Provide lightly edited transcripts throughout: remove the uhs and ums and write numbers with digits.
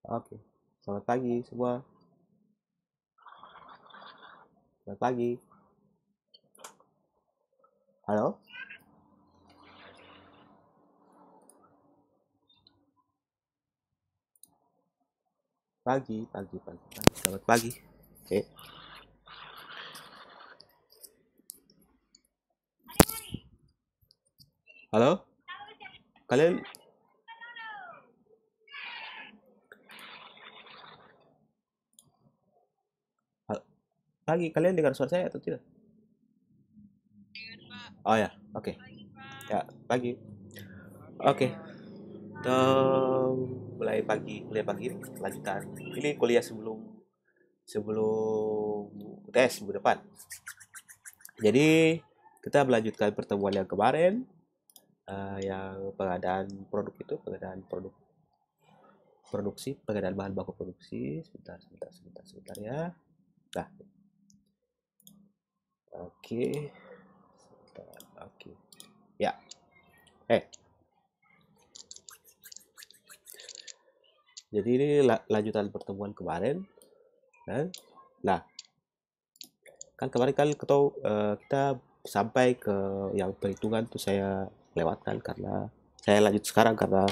Oke, selamat pagi semua. Selamat pagi. Halo? Pagi, pagi, pagi, pagi. Selamat pagi. Oke. Halo? Kalian pagi, kalian dengar suara saya atau tidak? Oh ya, oke. Ya, pagi. Oke. Kita mulai pagi ini lanjutan. Ini kuliah sebelum sebelum tes minggu depan. Jadi kita melanjutkan pertemuan yang kemarin, yang pengadaan produk itu, pengadaan produk produksi, pengadaan bahan baku produksi. Sebentar ya. Nah, oke. Sebentar, oke. Ya, eh, jadi ini lanjutan pertemuan kemarin, kan? Nah, kan kemarin kan kita sampai ke yang perhitungan tuh saya lewatkan karena saya lanjut sekarang karena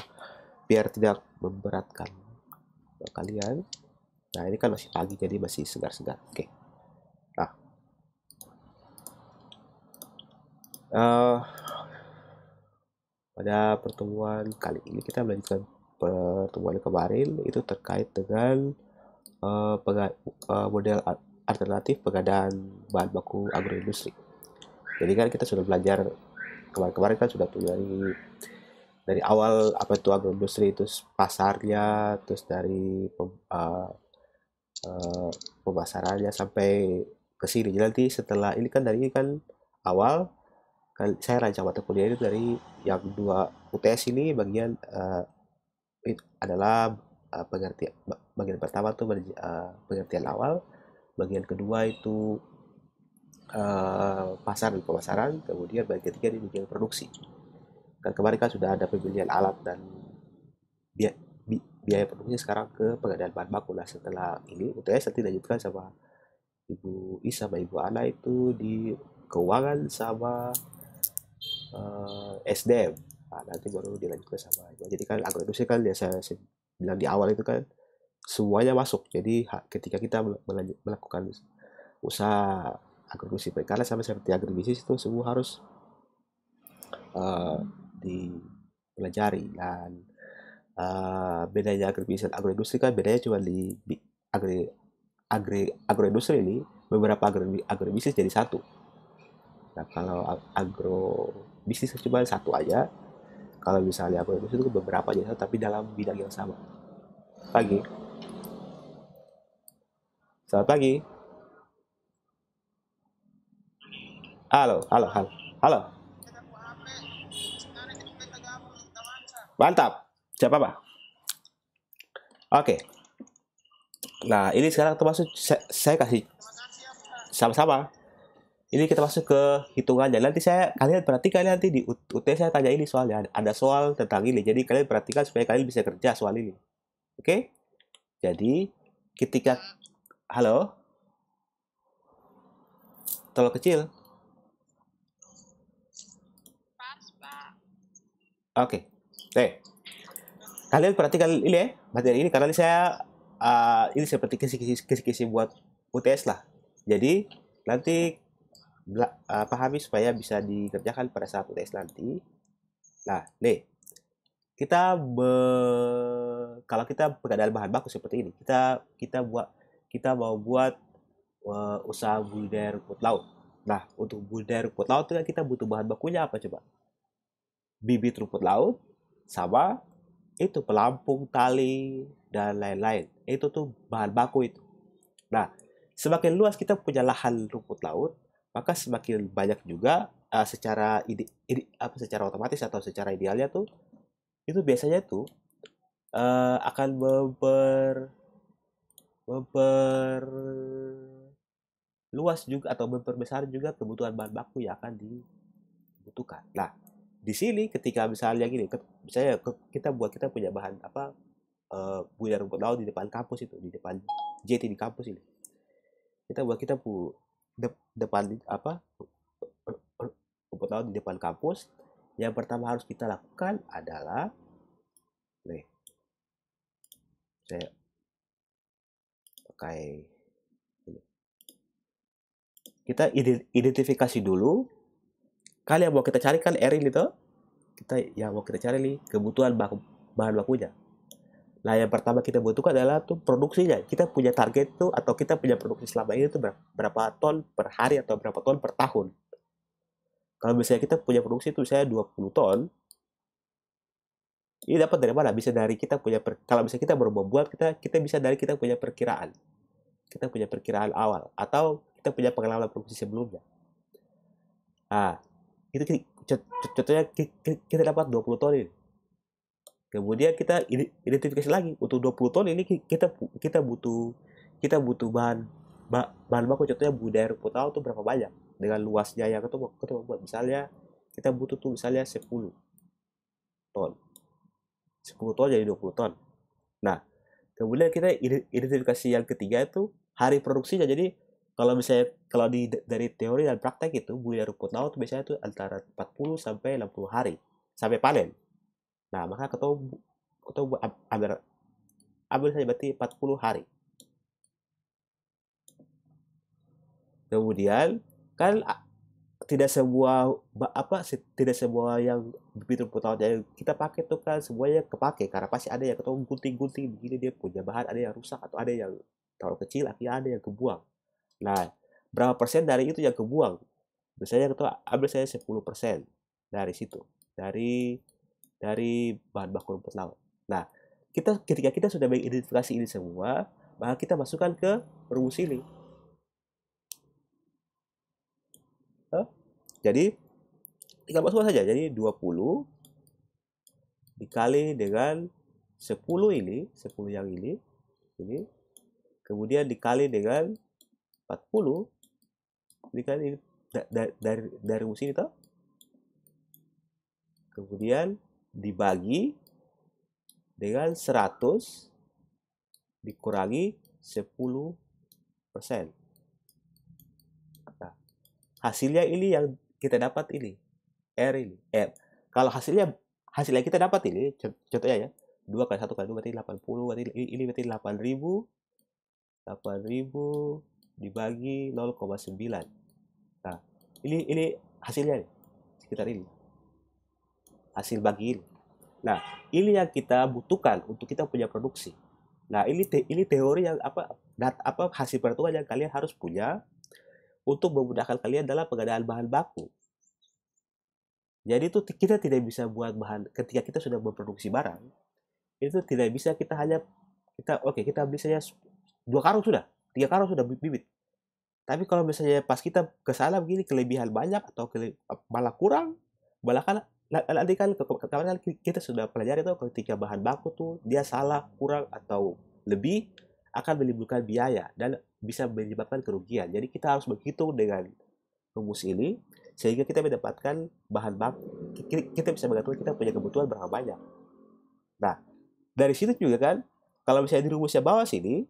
biar tidak memberatkan kalian. Nah, ini kan masih pagi jadi masih segar-segar. Oke. Nah, eh, pada pertemuan kali ini kita melanjutkan pertemuan kemarin itu terkait dengan model alternatif pengadaan bahan baku agroindustri. Jadi kan kita sudah belajar kemarin-kemarin kan sudah tuh dari awal apa itu agroindustri, terus pasarnya, terus dari eh, pemasarannya sampai ke sini. Jadi nanti setelah ini kan dari ini kan awal kan saya rancang mata kuliah itu dari yang dua UTS ini bagian adalah pengertian bagian pertama tuh pengertian awal, bagian kedua itu pasar dan pemasaran, kemudian bagian ketiga di bagian produksi. Kan kemarin kan sudah ada pembelian alat dan biaya produksi sekarang ke pengadaan bahan baku. Nah setelah ini UTS nanti dilanjutkan sama Ibu Isa sama Ibu Ana itu di keuangan sama SDM. Nah, nanti baru dilanjutkan sama Ibu. Jadi kan agroindustri kan ya saya bilang di awal itu kan semuanya masuk. Jadi ketika kita melakukan usaha agroindustri perikanan sama seperti agribisnis itu semua harus uh, dipelajari. Dan bedanya agribisnis dan agroindustri kan bedanya cuma di agri agroindustri ini beberapa agribisnis jadi satu. Nah kalau agrobisnis cuma satu aja, kalau misalnya agroindustri itu beberapa jadi satu tapi dalam bidang yang sama. Pagi, selamat pagi. Halo, halo, halo, halo. Mantap. Siapa pak? Oke. Nah ini sekarang termasuk saya kasih sama-sama. Ini kita masuk ke hitungannya. Nanti kalian perhatikan nanti di UT saya tanya ini soalnya. Ada soal tentang ini. Jadi kalian perhatikan supaya kalian bisa kerja soal ini. Oke? Jadi ketika halo, terlalu kecil. Oke. Kalian perhatikan ini ya, materi ini karena ini seperti kisi-kisi buat UTS lah. Jadi nanti pahami supaya bisa dikerjakan pada saat UTS nanti. Nah, nih kalau kita pengadaan bahan baku seperti ini, kita mau buat usaha budidaya rumput laut. Nah, untuk budidaya rumput laut itu kan kita butuh bahan bakunya apa coba? Bibit rumput laut sama itu pelampung, tali dan lain-lain. Itu tuh bahan baku itu. Nah, semakin luas kita punya lahan rumput laut, maka semakin banyak juga secara otomatis atau secara idealnya tuh itu biasanya tuh akan memperluas juga atau memperbesar juga kebutuhan bahan baku yang akan dibutuhkan. Nah, di sini ketika misalnya gini, misalnya kita punya bahan apa budidaya rumput laut di depan kampus itu, di depan JT di kampus ini. Kita depan apa rumput laut di depan kampus. Yang pertama harus kita lakukan adalah nih, saya pakai ini. Kita identifikasi dulu. Kali yang mau kita cari kan R ini tuh. Yang mau kita cari nih kebutuhan bahan bakunya. Nah, yang pertama kita butuhkan adalah tuh produksinya. Kita punya target tuh atau kita punya produksi selama ini tuh berapa ton per hari atau berapa ton per tahun. Kalau misalnya kita punya produksi itu saya 20 ton, ini dapat dari mana? Bisa dari kita punya kalau misalnya kita baru membuat, kita bisa dari kita punya perkiraan. Kita punya perkiraan awal atau kita punya pengalaman produksi sebelumnya. Nah, itu contohnya kita dapat 20 ton ini. Kemudian kita identifikasi lagi untuk 20 ton ini kita butuh bahan baku, contohnya budidaya rumput laut itu berapa banyak dengan luasnya yang kita buat. Misalnya kita butuh tuh misalnya 10 ton. 10 ton jadi 20 ton. Nah, kemudian kita identifikasi yang ketiga itu hari produksinya. Jadi kalau dari teori dan praktek itu budidaya rumput laut biasanya itu antara 40 sampai 60 hari sampai panen. Nah, maka kita ambil saja berarti 40 hari. Kemudian kan tidak semua yang bibit rumput laut yang kita pakai tuh kan semuanya kepake, karena pasti ada yang ketemu gunting-gunting begini, dia punya bahan, ada yang rusak atau ada yang terlalu kecil, akhirnya ada yang kebuang. Nah, berapa persen dari itu yang kebuang? Misalnya kita ambil saya 10% dari situ, dari bahan baku rumput laut. Nah, ketika kita sudah mengidentifikasi ini semua, maka kita masukkan ke rumus ini. Jadi tinggal masukkan saja. Jadi 20 dikali dengan 10 ini, 10 yang ini, kemudian dikali dengan 40 dikali dari rumus ini toh. Kemudian dibagi dengan 100 dikurangi 10%. Nah, hasilnya ini yang kita dapat ini. R ini. Kalau hasilnya kita dapat ini, contohnya ya, 2 kali 1 kali 2 berarti 80, berarti ini berarti 8.000 dibagi 0,9. Nah, ini hasilnya nih, sekitar ini. Hasil bagi ini. Nah, ini yang kita butuhkan untuk kita punya produksi. Nah, ini teori yang hasil perhitungan yang kalian harus punya untuk memudahkan kalian dalam pengadaan bahan baku. Jadi itu kita tidak bisa buat bahan ketika kita sudah memproduksi barang. Itu tidak bisa kita beli saja 2 karung sudah, 3 karung sudah bibit. Tapi kalau misalnya pas kita ke sana begini kelebihan banyak atau malah kurang, malah kan nanti kan kita sudah pelajari itu ketika bahan baku tuh dia salah, kurang atau lebih akan menimbulkan biaya dan bisa menyebabkan kerugian. Jadi kita harus berhitung dengan rumus ini sehingga kita mendapatkan bahan baku. Kita bisa mengatakan kita punya kebutuhan berapa banyak. Nah, dari situ juga kan, kalau misalnya di rumusnya bawah sini,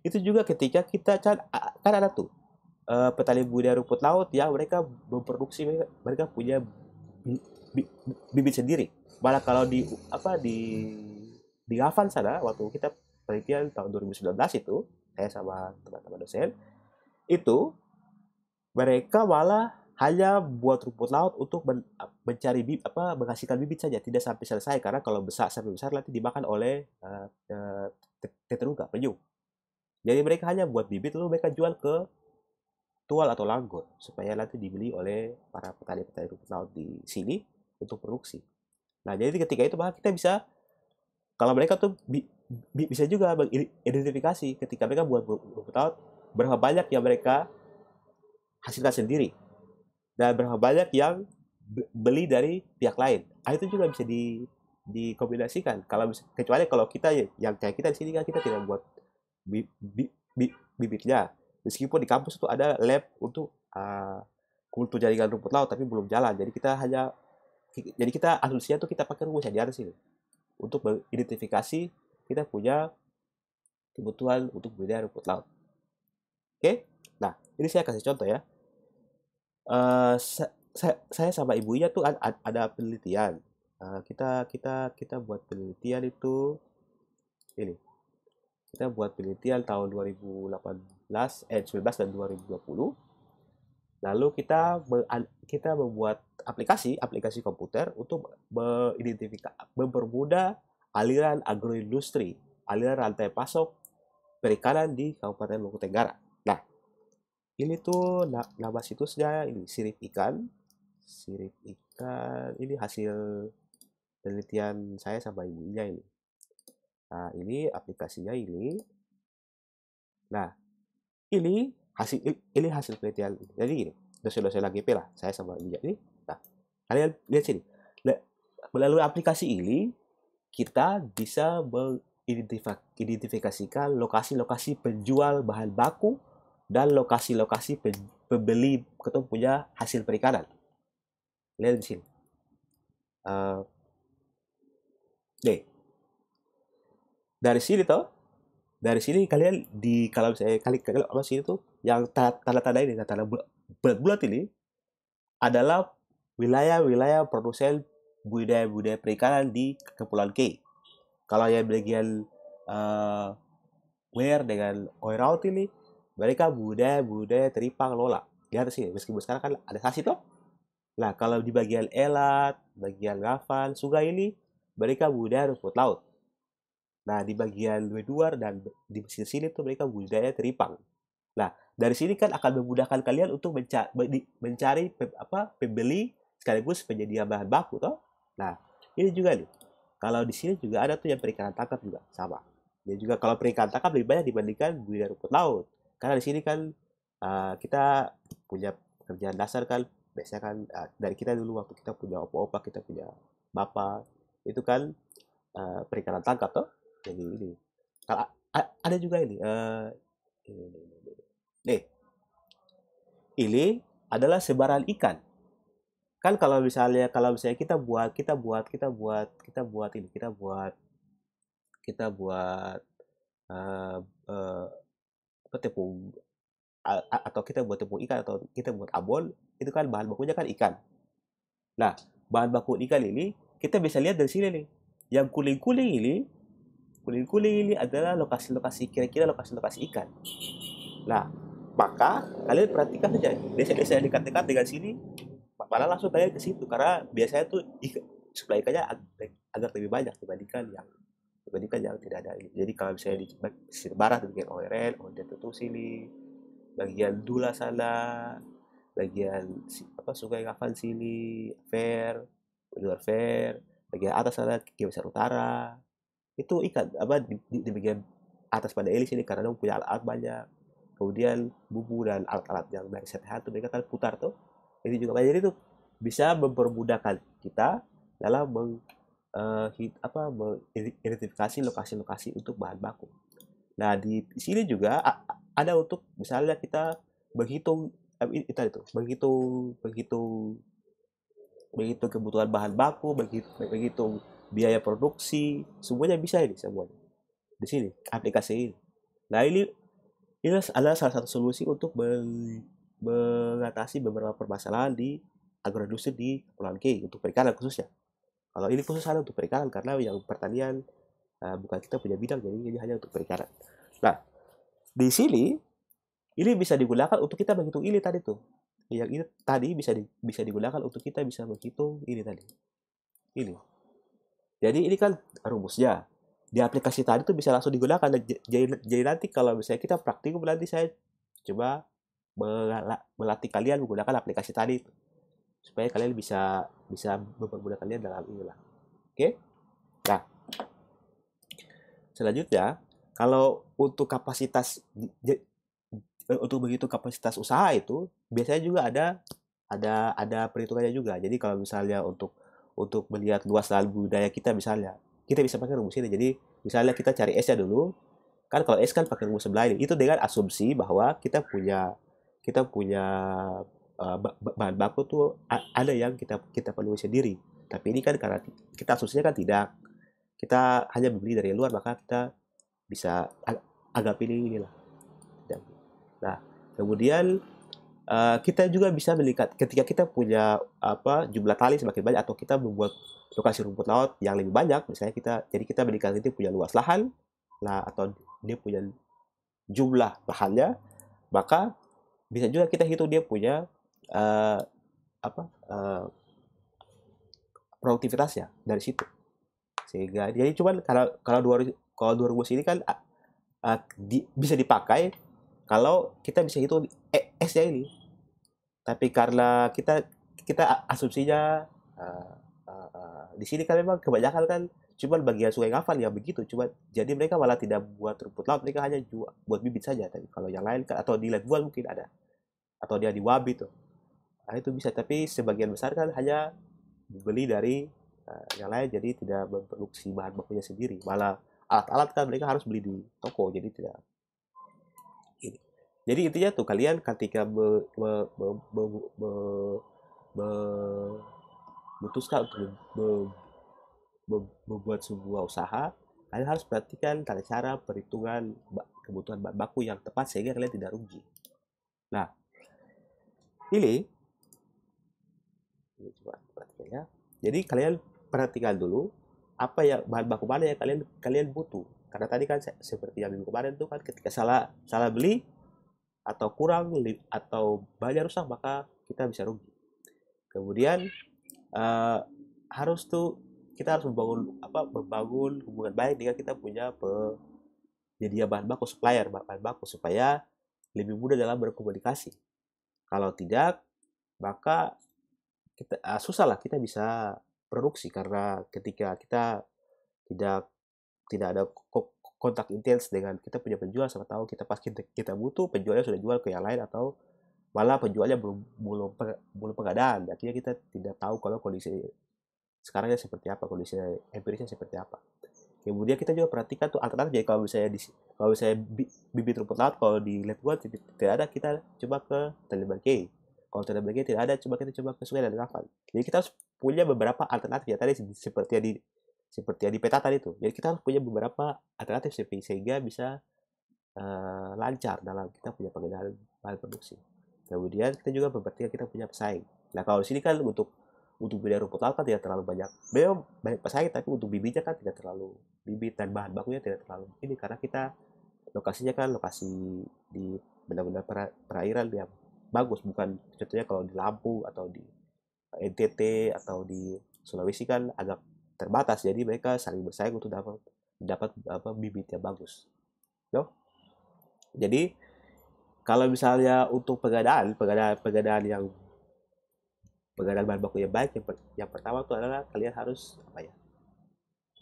itu juga ketika kita kan ada tuh petani budidaya rumput laut yang mereka memproduksi, mereka punya bibit sendiri. Malah kalau di Gavan sana waktu kita penelitian tahun 2019 itu, saya sama teman-teman dosen itu mereka malah hanya buat rumput laut untuk mencari menghasilkan bibit saja, tidak sampai selesai, karena kalau sampai besar nanti dimakan oleh teteruga, penyu. Jadi mereka hanya buat bibit lalu mereka jual ke tual atau langgur supaya nanti dibeli oleh para petani-petani rumput laut di sini untuk produksi. Nah, jadi ketika itu maka kita bisa, kalau mereka tuh bisa juga mengidentifikasi ketika mereka buat rumput laut berapa banyak yang mereka hasilkan sendiri dan berapa banyak yang beli dari pihak lain. Itu juga bisa dikombinasikan. Kecuali kalau kita yang kayak kita di sini kan kita tidak buat bibitnya. Meskipun di kampus itu ada lab untuk kultur jaringan rumput laut tapi belum jalan. Jadi kita asumsinya tuh kita pakai rumus yang di atas ini untuk mengidentifikasi kita punya kebutuhan untuk budidaya rumput laut. Oke? Nah, ini saya kasih contoh ya. Saya sama ibunya tuh ada penelitian. Kita buat penelitian itu ini. Kita buat penelitian tahun 2018, 19 dan 2020. Lalu kita membuat aplikasi komputer untuk mempermudah aliran agroindustri, aliran rantai pasok perikanan di Kabupaten Maluku Tenggara. Nah, ini tuh nama situsnya ini Sirip Ikan. Sirip Ikan ini hasil penelitian saya sama ibunya ini. Nah, ini aplikasinya ini. Nah, ini hasil penelitian. Jadi gini, dosen-dosen LGP lah, saya sama ibunya ini. Nah, kalian lihat sini. Melalui aplikasi ini kita bisa mengidentifikasikan lokasi-lokasi penjual bahan baku dan lokasi-lokasi pembeli kita punya hasil perikanan. Lihat di sini. Nih. Dari sini toh. Dari sini kalian kalau misalnya kalau sini tuh yang tanda-tanda ini, tanda bulat-bulat ini adalah wilayah-wilayah produsen budidaya perikanan di Kepulauan K. Kalau yang bagian Weir dengan Oiraut ini, mereka budaya teripang lola. Di atas sini, meskipun sekarang kan ada sasi toh. Nah, kalau di bagian Elat, bagian Rafan, sungai ini, mereka budaya rumput laut. Nah, di bagian Weduar dan di sini tuh mereka budaya teripang. Nah, dari sini kan akan memudahkan kalian untuk mencari pembeli sekaligus penyedia bahan baku toh. Nah, ini juga nih. Kalau di sini juga ada tuh yang perikanan tangkap juga sama. Dan juga kalau perikanan tangkap lebih banyak dibandingkan budidaya rumput laut. Karena di sini kan kita punya pekerjaan dasar kan, biasanya kan dari kita dulu waktu kita punya opa-opa, kita punya bapak, itu kan perikanan tangkap toh. Jadi ini. Kalau ada juga ini. Nih, ini adalah sebaran ikan. Kan kalau misalnya kita buat uh, uh, tepung atau kita buat tepung ikan atau kita buat abon, itu kan bahan bakunya kan ikan. Nah, bahan baku ikan ini kita bisa lihat dari sini nih. Yang kuning-kuning ini adalah kira-kira lokasi ikan. Nah, maka kalian perhatikan saja desa-desa yang dekat-dekat dengan sini, malah langsung kalian ke situ karena biasanya tuh suplai ikannya agak lebih banyak dibandingkan yang tidak ada ini. Jadi kalau misalnya di sisi barat bagian Oiren, Ondet itu sini, bagian Dula sana, bagian Sungai Ngavan sini, Fair, luar Fair, bagian atas sana Besar Utara, itu ikan di bagian atas pada Elis ini karena dia punya alat-alat banyak. Kemudian bumbu dan alat-alat yang dari sehat itu mereka kan putar tuh. Ini juga banyak, jadi itu bisa mempermudahkan kita dalam mengidentifikasi lokasi-lokasi untuk bahan baku. Nah, di sini juga ada untuk misalnya kita menghitung menghitung kebutuhan bahan baku, menghitung biaya produksi, semuanya bisa ini semuanya. Di sini aplikasi ini. Nah, ini adalah salah satu solusi untuk mengatasi beberapa permasalahan di agroindustri di Kepulauan K untuk perikanan khususnya. Kalau ini khusus ada untuk perikanan karena yang pertanian bukan kita punya bidang, jadi ini hanya untuk perikanan. Nah, di sini ini bisa digunakan untuk kita menghitung ini tadi tuh. Yang ini tadi bisa digunakan untuk kita bisa menghitung ini tadi. Ini. Jadi ini kan rumusnya. Di aplikasi tadi tuh bisa langsung digunakan. Jadi nanti kalau misalnya kita praktikum, nanti saya coba melatih kalian menggunakan aplikasi tadi supaya kalian bisa mempermudah kalian dalam inilah. Oke? Nah, selanjutnya kalau untuk untuk begitu kapasitas usaha itu biasanya juga ada perhitungannya juga. Jadi kalau misalnya untuk melihat luas lahan budaya kita misalnya, kita bisa pakai rumus ini. Jadi misalnya kita cari S-nya dulu. Kan kalau S kan pakai rumus sebelah ini. Itu dengan asumsi bahwa kita punya bahan baku tuh ada yang kita penuhi sendiri. Tapi ini kan karena kita asumsinya kan tidak. kita hanya membeli dari luar, maka kita bisa agak pilih inilah. Nah, kemudian kita juga bisa melihat ketika kita punya jumlah tali semakin banyak atau kita membuat lokasi rumput laut yang lebih banyak, misalnya kita melihat itu punya luas lahan lah atau dia punya jumlah lahannya, maka bisa juga kita hitung dia punya uh, apa uh, produktivitasnya dari situ. Sehingga jadi cuman kalau dua rumus ini kan bisa dipakai kalau kita bisa hitung S-nya ini. Tapi karena kita asumsinya di sini kan memang kebanyakan kan cuma bagian Sungai Ngafal yang begitu, cuma jadi mereka malah tidak buat rumput laut, mereka hanya buat bibit saja. Tapi kalau yang lain kan atau di Letbuan mungkin ada, atau dia di Wabi tuh, nah, itu bisa. Tapi sebagian besar kan hanya beli dari yang lain, jadi tidak memproduksi bahan bakunya sendiri. Malah alat-alat kan mereka harus beli di toko, jadi tidak. Jadi intinya tuh kalian ketika memutuskan untuk membuat sebuah usaha, kalian harus perhatikan tata cara perhitungan kebutuhan bahan baku yang tepat sehingga kalian tidak rugi. Nah, ini coba perhatikan ya. Jadi kalian perhatikan dulu apa yang bahan baku mana yang kalian butuh. Karena tadi kan seperti yang minggu kemarin tuh kan ketika salah beli atau kurang atau banyak rusak, maka kita bisa rugi. Kemudian kita harus membangun hubungan baik dengan kita punya penyedia bahan baku, supplier bahan baku, supaya lebih mudah dalam berkomunikasi. Kalau tidak, maka susah lah kita bisa produksi, karena ketika kita tidak ada kontak intens dengan kita punya penjual, sama tahu kita butuh, penjualnya sudah jual ke yang lain atau malah penjualnya belum pengadaan. Akhirnya kita tidak tahu kalau kondisi sekarangnya seperti apa, kondisi empirisnya seperti apa. Kemudian kita juga perhatikan tuh alternatif. Jadi kalau misalnya bibit rumput laut kalau di Letbuan tidak ada, kita coba ke Telebake. Kalau Telebake tidak ada, kita coba ke Sungai dan Ngafal. Jadi kita harus punya beberapa alternatif ya tadi, seperti yang di peta tadi itu. Jadi kita harus punya beberapa alternatif sehingga bisa lancar dalam kita punya pengendalian bahan produksi. Kemudian kita juga memperhatikan kita punya pesaing. Nah, kalau di sini kan untuk bidang rumput laut kan tidak terlalu banyak. Memang banyak pesaing, tapi untuk bibitnya kan tidak terlalu, bibit dan bahan bakunya tidak terlalu ini, karena kita lokasinya kan lokasi di benar-benar perairan yang bagus. Bukan contohnya kalau di Lampung atau di NTT atau di Sulawesi kan agak terbatas, jadi mereka saling bersaing untuk dapat bibit yang bagus. No? Jadi kalau misalnya untuk pengadaan bahan baku yang baik, yang pertama itu adalah kalian harus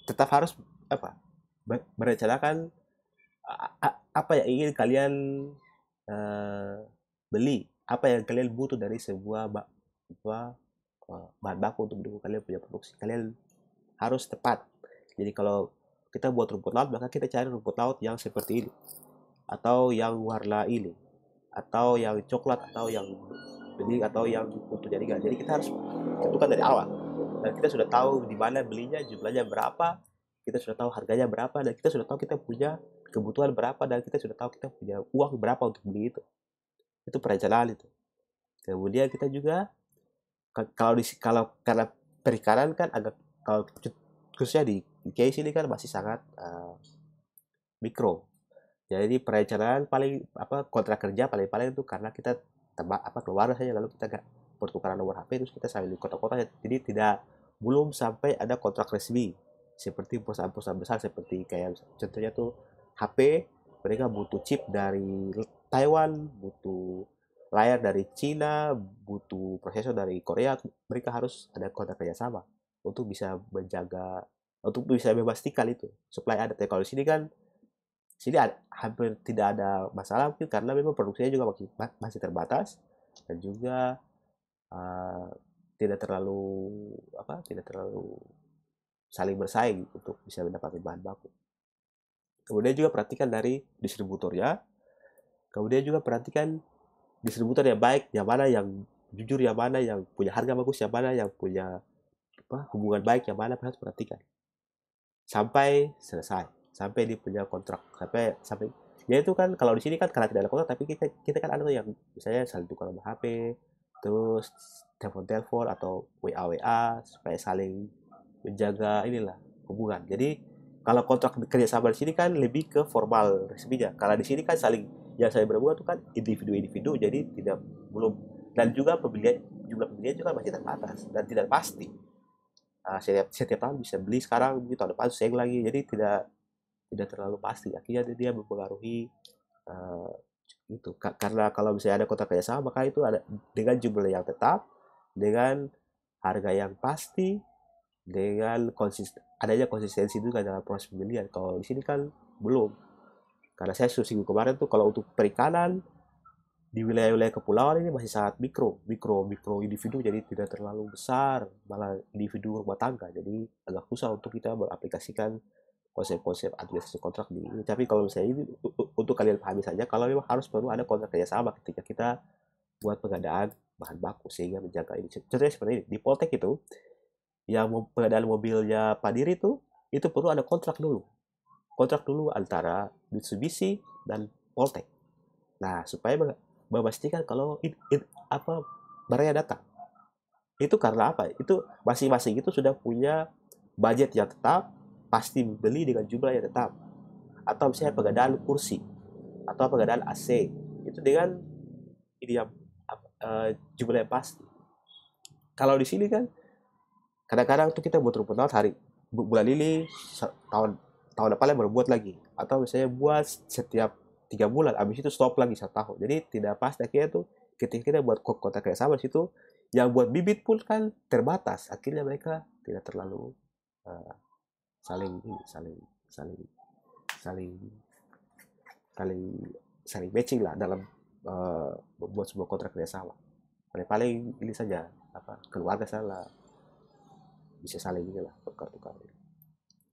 tetap harus merencanakan apa yang ingin kalian beli, apa yang kalian butuh dari sebuah bahan baku untuk mendukung kalian punya produksi. Kalian harus tepat. Jadi kalau kita buat rumput laut, maka kita cari rumput laut yang seperti ini, atau yang warna ini, atau yang coklat, atau yang bening, atau yang untuk jaringan. Jadi kita harus tentukan dari awal, dan kita sudah tahu di mana belinya, jumlahnya berapa, kita sudah tahu harganya berapa, dan kita sudah tahu kita punya kebutuhan berapa, dan kita sudah tahu kita punya uang berapa untuk beli itu. Itu perencanaan itu. Kemudian kita juga kalau karena perikanan kan agak, kalau khususnya di case ini kan masih sangat mikro. Jadi perencanaan paling kontrak kerja paling itu karena kita keluar saja, lalu kita pertukaran nomor HP, terus kita sambil di kota-kota. Jadi belum sampai ada kontrak resmi seperti perusahaan-perusahaan besar, seperti kayak contohnya tuh HP, mereka butuh chip dari Taiwan, butuh layar dari Cina, butuh prosesor dari Korea. Mereka harus ada kontrak kerjasama untuk bisa memastikan itu supply ada. Tapi kalau di sini kan hampir tidak ada masalah, mungkin karena memang produksinya juga masih terbatas, dan juga tidak terlalu saling bersaing untuk bisa mendapatkan bahan baku. Kemudian juga perhatikan dari distributornya. Kemudian juga perhatikan distributor yang baik, yang mana yang jujur, yang mana yang punya harga bagus, yang mana yang punya hubungan baik, yang mana harus perhatikan. sampai selesai, sampai dia punya kontrak, sampai sampai ya itu kan kalau di sini kan karena tidak ada kontrak, tapi kita kita kan ada tuh yang misalnya saling tukar nomor HP, terus telepon-telepon atau WA-WA supaya saling menjaga inilah hubungan. Jadi kalau kontrak kerjasama di sini kan lebih ke formal resminya. Kalau di sini kan saling yang saya berhubungan itu kan individu-individu, jadi tidak belum, dan juga pembelian, jumlah pembelian juga masih terbatas dan tidak pasti. Setiap setiap tahun bisa beli sekarang, mungkin tahun depan seng lagi, jadi tidak terlalu pasti. Akhirnya dia mempengaruhi uh, itu. Karena kalau misalnya ada kontrak kerjasama maka itu ada dengan jumlah yang tetap, dengan harga yang pasti, dengan adanya konsistensi juga dalam proses pembelian. Kalau di sini kan belum. Karena saya singgung kemarin tuh kalau untuk perikanan di wilayah-wilayah kepulauan ini masih sangat mikro individu, jadi tidak terlalu besar, malah individu rumah tangga. Jadi agak susah untuk kita mengaplikasikan konsep-konsep administrasi kontrak di ini. Tapi kalau misalnya ini untuk kalian pahami saja, kalau memang harus perlu ada kontrak kerjasama ketika kita buat pengadaan bahan baku sehingga menjaga ini. Contohnya seperti ini, di Poltek itu yang pengadaan mobilnya Pak Diri itu perlu ada kontrak dulu antara Mitsubishi dan Poltek. Nah, supaya memastikan kalau apa barangnya datang. Itu karena apa? Itu masing-masing itu sudah punya budget yang tetap, pasti beli dengan jumlah yang tetap. Atau misalnya pengadaan kursi atau pengadaan AC itu dengan ini yang jumlah yang pasti. Kalau di sini kan kadang-kadang tuh kita buat rumput laut bulan ini, tahun tahun depannya baru buat lagi, atau misalnya buat setiap 3 bulan, habis itu stop lagi 1 tahun, jadi tidak pas. Akhirnya tuh ketika kita buat kontrak kayak sama situ, yang buat bibit pun kan terbatas, akhirnya mereka tidak terlalu uh, saling saling saling saling saling saling matching lah dalam membuat sebuah kontrak kerjasama. Paling ini saja, apa, keluarga salah bisa saling inilah tukar-tukar.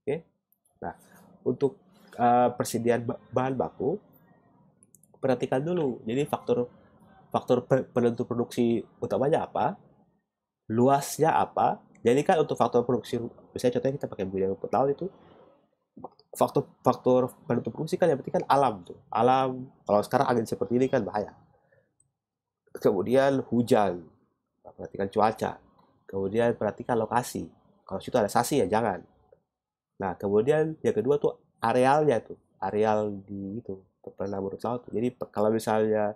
Oke. Nah, untuk persediaan bahan baku, perhatikan dulu. Jadi faktor faktor penentu produksi utamanya apa, luasnya apa. Jadi kan untuk faktor produksi, misalnya contohnya kita pakai budidaya rumput laut itu, faktor faktor penentu produksi kan yang penting kan alam tuh. Alam, kalau sekarang angin seperti ini kan bahaya. Kemudian hujan, perhatikan cuaca. Kemudian perhatikan lokasi. Kalau situ ada sasi ya jangan. Nah, kemudian yang kedua tuh arealnya tuh, areal di itu penanam rumput laut tuh. Jadi kalau misalnya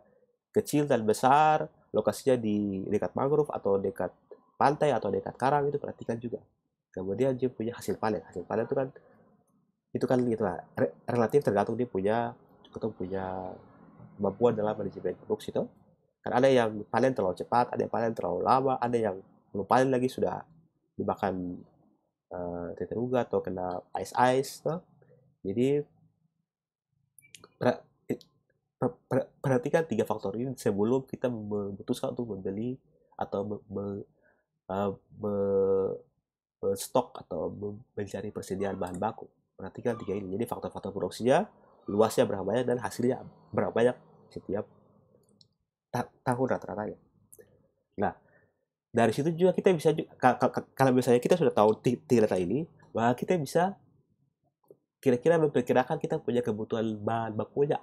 kecil dan besar, lokasinya di dekat mangrove atau dekat pantai atau dekat karang, itu perhatikan juga. Kemudian dia punya hasil panen. Hasil panen itu kan gitu lah, relatif tergantung dia punya kemampuan dalam manajemen produksi itu. Kan ada yang panen terlalu cepat, ada yang panen terlalu lama, ada yang belum panen lagi sudah dimakan teteruga atau kena ice tuh. Jadi perhatikan 3 faktor ini sebelum kita memutuskan untuk membeli atau uh, stok atau mencari persediaan bahan baku. Perhatikan 3 ini. Jadi faktor-faktor produksinya, luasnya berapa banyak, dan hasilnya berapa banyak setiap tahun rata-ratanya. Nah, dari situ juga kita bisa, kalau misalnya kita sudah tahu 3 data ini, maka kita bisa kira-kira memperkirakan kita punya kebutuhan bahan bakunya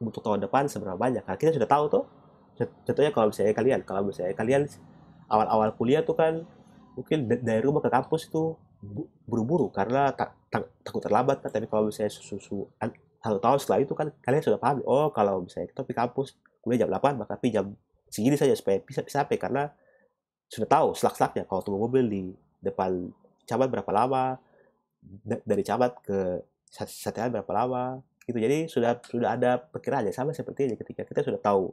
untuk tahun depan seberapa banyak. Nah, kita sudah tahu tuh. Contohnya kalau misalnya kalian awal-awal kuliah tuh kan mungkin dari rumah ke kampus itu buru-buru karena takut terlambat kan. Tapi kalau misalnya 1 tahun setelah itu kan kalian sudah paham, oh kalau misalnya kita pergi kampus kuliah jam 8, maka pergi jam segini saja supaya bisa sampai, karena sudah tahu selak-selaknya. Kalau tunggu mobil di depan camat berapa lama, dari camat ke setelan berapa lama gitu. Jadi sudah ada perkiraan sama seperti ini. Ketika kita sudah tahu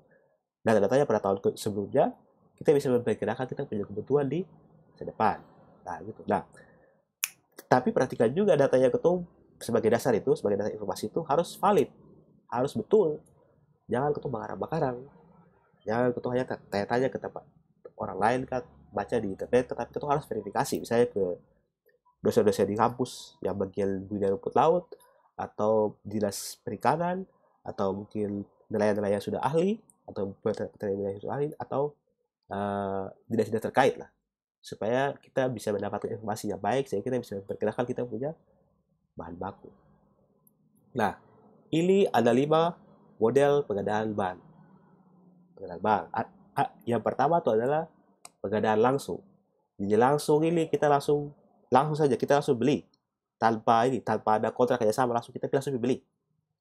data-datanya pada tahun sebelumnya, kita bisa memperkirakan kita punya kebutuhan di masa depan. Nah, gitu. Nah, tapi perhatikan juga data yang ketum sebagai dasar itu, sebagai dasar informasi itu harus valid, harus betul. Jangan ketum bakarang-bakarang. Jangan ketum hanya tanya-tanya ke tempat orang lain kan, baca di internet, tapi ketum harus verifikasi. Misalnya ke dosen-dosen di kampus yang bagian budidaya rumput laut, atau dinas perikanan, atau mungkin nelayan-nelayan sudah ahli, atau petani yang sudah ahli, atau dinas-dinas terkait lah, supaya kita bisa mendapatkan informasi yang baik sehingga kita bisa memperkirakan kita punya bahan baku. Nah, ini ada 5 model pengadaan bahan. Pengadaan bahan. Yang pertama itu adalah pengadaan langsung. Jadi langsung ini kita langsung saja kita langsung beli tanpa ada kontrak kerjasama, langsung kita beli.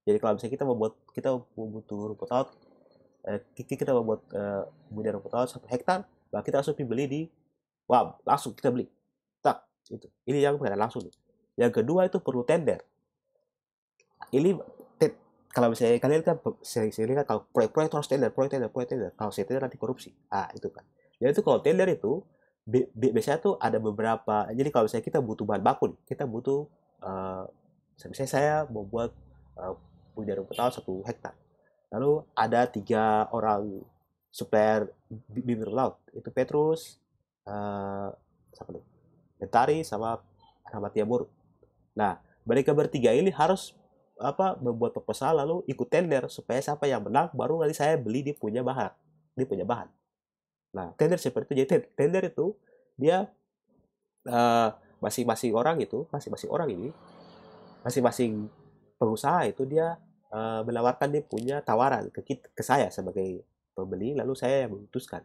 Jadi kalau misalnya kita butuh rumput laut, kita membuat budidaya rumput laut 1 hektar, bah kita langsung beli langsung kita beli. Tak, itu. Ini yang pengadaan langsung. Yang kedua itu perlu tender. Ini kalau misalnya kalian kan sering kan kalau proyek-proyek harus tender. Kalau saya tender nanti korupsi. Itu kan. Jadi itu kalau tender itu biasanya tuh ada beberapa. Jadi kalau misalnya kita butuh bahan baku, kita butuh misalnya saya membuat budidaya rumput laut 1 hektar. Lalu ada 3 orang supplier bibit laut. Itu Petrus, siapa nih? Mentari sama Tiabur. Nah, mereka bertiga ini harus membuat proposal lalu ikut tender supaya siapa yang menang baru nanti saya beli dia punya bahan. Nah, tender seperti itu. Jadi tender itu dia masing-masing orang ini, masing-masing pengusaha itu dia menawarkan dia punya tawaran ke saya sebagai pembeli, lalu saya yang memutuskan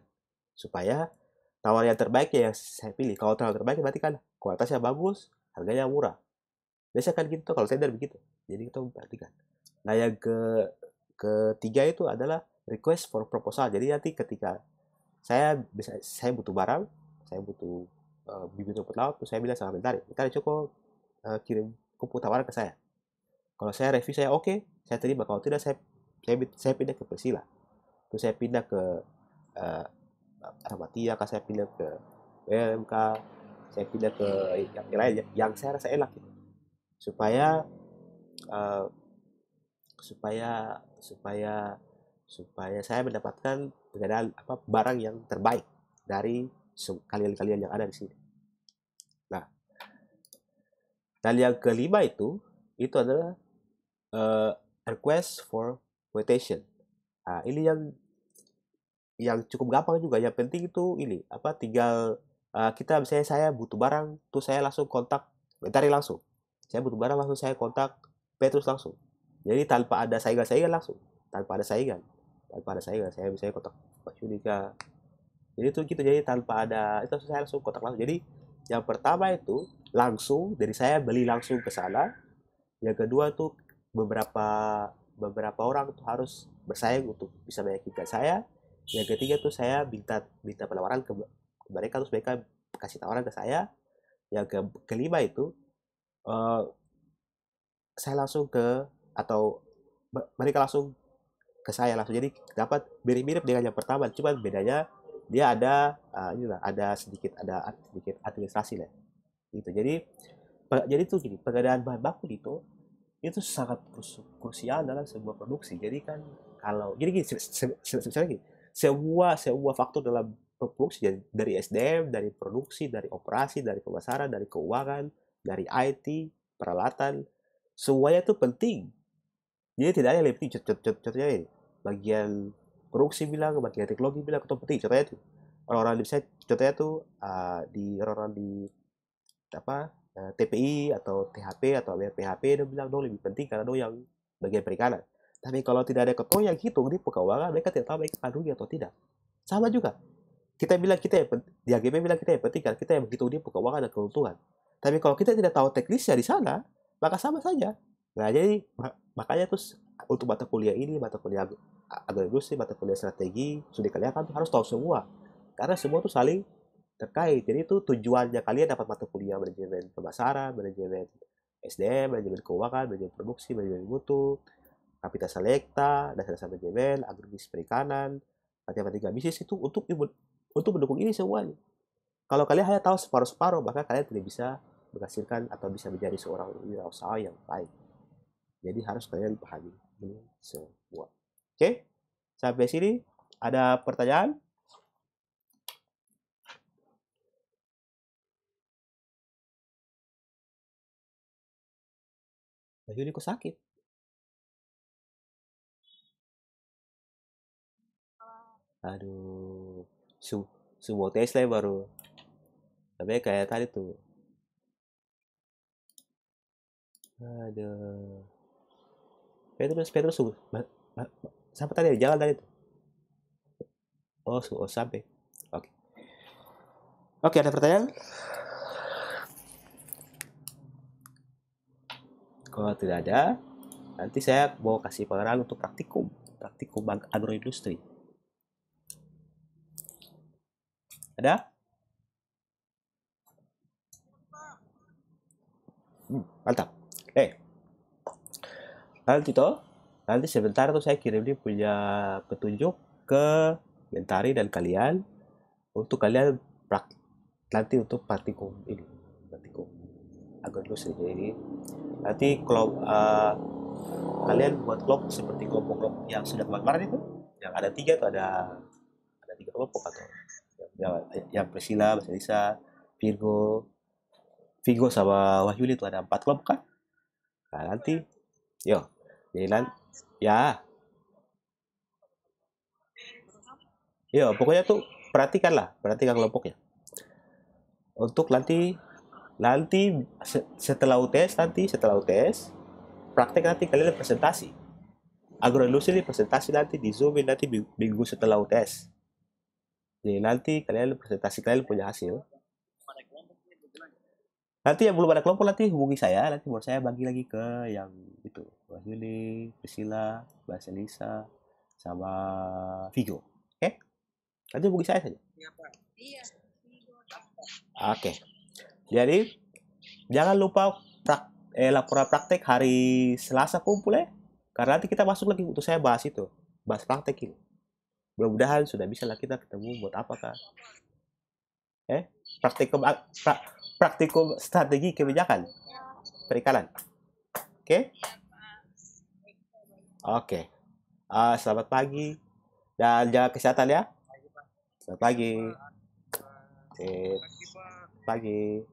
supaya tawaran yang terbaik ya yang saya pilih. Kalau tawaran terbaik berarti kan kualitasnya bagus, harganya murah. Biasa kan gitu kalau tender begitu. Jadi kita perhatikan. Nah, yang ketiga itu adalah request for proposal. Jadi nanti ketika saya butuh barang, saya butuh bibit rumput laut, terus saya bilang sama Mentari cukup kirim kupu tawaran ke saya. Kalau saya review saya oke, saya terima. Kalau tidak saya pindah ke Persila. Terus saya pindah ke Rahmatia, saya pindah ke BMK, saya pindah ke yang lain yang saya rasa enak gitu. Supaya uh, supaya supaya supaya saya mendapatkan barang yang terbaik dari kalian yang ada di sini. Nah, dan yang kelima itu adalah request for quotation. Nah, ini yang cukup gampang juga. Yang penting itu ini tinggal kita misalnya saya butuh barang, tuh saya langsung kontak Mentari langsung. Saya butuh barang langsung saya kontak Petrus langsung. Jadi tanpa ada saingan langsung, tanpa ada saingan, saya misalnya kontak Pak Yudika. Jadi itu gitu, jadi tanpa ada itu saya langsung kontak langsung. Jadi yang pertama itu langsung dari saya beli langsung ke sana. Yang kedua tuh beberapa orang tuh harus bersaing untuk bisa meyakinkan saya. Yang ketiga tuh saya minta penawaran ke mereka, terus mereka kasih tawaran ke saya. Yang kelima itu saya langsung atau mereka langsung ke saya langsung. Jadi dapat mirip-mirip dengan yang pertama, cuma bedanya dia ada sedikit administrasi lah. Gitu. Jadi tuh gini, pengadaan bahan baku itu sangat krusial dalam sebuah produksi. Jadi kan kalau jadi gini, sebenarnya gini, semua faktor dalam produksi dari SDM, dari produksi, dari operasi, dari pemasaran, dari keuangan, dari IT, peralatan, semuanya itu penting. Jadi tidak ada yang lebih penting. Contohnya ini, bagian produksi bilang, bagian teknologi bilang itu penting. Contohnya itu orang-orang di contohnya tuh di orang-orang di TPI atau THP atau PHP dia bilang dong lebih penting karena dong yang bagian perikanan. Tapi kalau tidak ada ketua yang hitung di keuangan, mereka tidak tahu mereka rugi atau tidak. Sama juga. Kita bilang kita yang penting, di AGP bilang kita yang penting karena kita yang begitu di keuangan dan keuntungan. Tapi kalau kita tidak tahu teknisnya di sana, maka sama saja. Nah, jadi makanya tuh untuk mata kuliah ini, mata kuliah agroindustri, mata kuliah strategi, sudah kalian kan harus tahu semua. Karena semua tuh saling terkait. Jadi itu tujuannya kalian dapat mata kuliah manajemen pemasaran, manajemen SDM, manajemen keuangan, manajemen produksi, manajemen mutu, kapital selekta, dasar manajemen, agribisnis perikanan, matematika bisnis itu untuk mendukung ini semuanya. Kalau kalian hanya tahu separuh-separuh, maka kalian tidak bisa menghasilkan atau bisa menjadi seorang wirausaha yang baik. Jadi harus kalian pahami ini semua. Oke, sampai sini ada pertanyaan? Baju ini kok sakit? Aduh, semua Tesla baru. Tapi kayak tadi tuh, Aduh. Petrus tunggu. Sampai tadi jalan tadi tuh. Oh, sampai. Oke. Oke, ada pertanyaan? Kalau tidak ada, nanti saya mau kasih pengarahan untuk praktikum agroindustri. Ada? Mantap. Nanti toh, nanti sebentar tuh saya kirim dia punya petunjuk ke Mentari dan kalian untuk kalian nanti untuk praktikum agroindustri. Jadi nanti kalau kalian buat kelompok seperti kelompok-kelompok yang sudah kemarin itu, yang ada 3 tuh, ada 3 kelompok atau yang Priscilla, Mas Elisa, Virgo, Vigo sama Wahyuli itu ada 4 kelompok kan? Nah, nanti, yo, jadi ya, yo, pokoknya tuh perhatikan kelompoknya. Untuk nanti, setelah UTS, praktek nanti kalian presentasi. Agroindustri presentasi nanti di Zoom nanti minggu setelah UTS. Jadi nanti kalian presentasi kalian punya hasil. Nanti yang belum ada kelompok nanti hubungi saya, nanti buat saya bagi lagi ke yang itu, Wahyuli, Priscilla, Mbak Elisa, sama Vigo. Oke? Nanti hubungi saya saja. Oke. Jadi jangan lupa laporan praktek hari Selasa kumpul ya. Karena nanti kita masuk lagi untuk saya bahas itu, bahas praktek ini. Mudah-mudahan sudah bisa lah kita ketemu buat apa kan? Praktikum strategi kebijakan perikanan. Oke? Oke. Selamat pagi dan jaga kesehatan ya. Selamat pagi. Sip. Pagi.